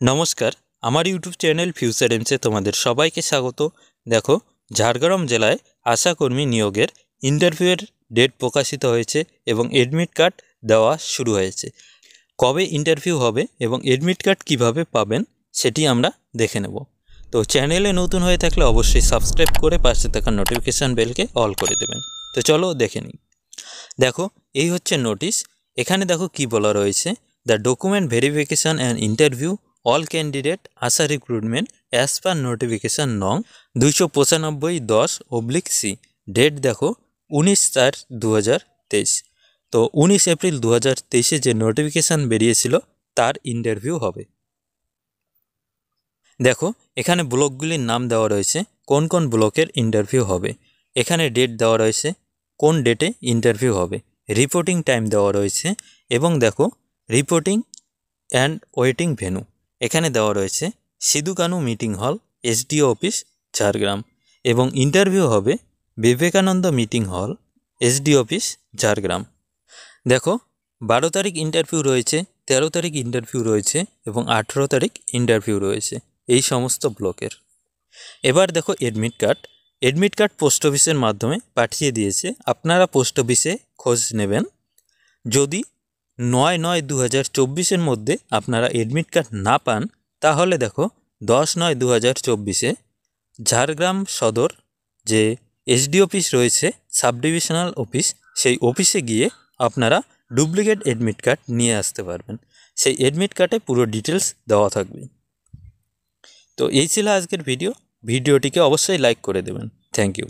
নমস্কার, আমার YouTube channel future এমসে তোমাদের সবাইকে স্বাগত। দেখো, ঝাড়গ্রাম জেলায় আশাকর্মী নিয়োগের ইন্টারভিউয়ের ডেট প্রকাশিত হয়েছে এবং এডমিট কার্ড দেওয়া শুরু হয়েছে। কবে ইন্টারভিউ হবে এবং এডমিট কার্ড কিভাবে পাবেন সেটি আমরা দেখে নেব। তো চ্যানেলে নতুন হয়ে থাকলে অবশ্যই সাবস্ক্রাইব করে পাশে থাকা নোটিফিকেশান বেলকে অল করে দেবেন। তো চলো দেখে নিই। দেখো, এই হচ্ছে নোটিশ। এখানে দেখো কি বলা রয়েছে, the document verification and interview all candidate Asha recruitment as per notification নং 295/10/C। ডেট দেখো 19/4/2023। তো 19 এপ্রিল 2023 যে নোটিফিকেশান বেরিয়েছিল তার ইন্টারভিউ হবে। দেখো, এখানে ব্লকগুলির নাম দেওয়া রয়েছে, কোন কোন ব্লকের ইন্টারভিউ হবে। এখানে ডেট দেওয়া রয়েছে, কোন ডেটে ইন্টারভিউ হবে। রিপোর্টিং টাইম দেওয়া রয়েছে এবং দেখো রিপোর্টিং অ্যান্ড ওয়েটিং ভেন্যু এখানে দেওয়া রয়েছে সিধু কানু মিটিং হল, এসডিও অফিস, ঝাড়গ্রাম। এবং ইন্টারভিউ হবে বিবেকানন্দ মিটিং হল, এসডিও অফিস, ঝাড়গ্রাম। দেখো, 12 তারিখ ইন্টারভিউ রয়েছে, 13 তারিখ ইন্টারভিউ রয়েছে এবং 18 তারিখ ইন্টারভিউ রয়েছে এই সমস্ত ব্লকের। এবার দেখো এডমিট কার্ড পোস্ট অফিসের মাধ্যমে পাঠিয়ে দিয়েছে। আপনারা পোস্ট অফিসে খোঁজ নেবেন। যদি 9/9/2024 মধ্যে আপনারা এডমিট কার্ড না পান, তাহলে দেখো 10/9/2024 ঝাড়গ্রাম সদর যে এসডি অফিস রয়েছে, সাব ডিভিশনাল অফিস, সেই অফিসে গিয়ে আপনারা ডুপ্লিকেট এডমিট কার্ড নিয়ে আসতে পারবেন। সেই এডমিট কার্ডে পুরো ডিটেলস দেওয়া থাকবে। তো এই ছিল আজকের ভিডিওটিকে অবশ্যই লাইক করে দেবেন। Thank you.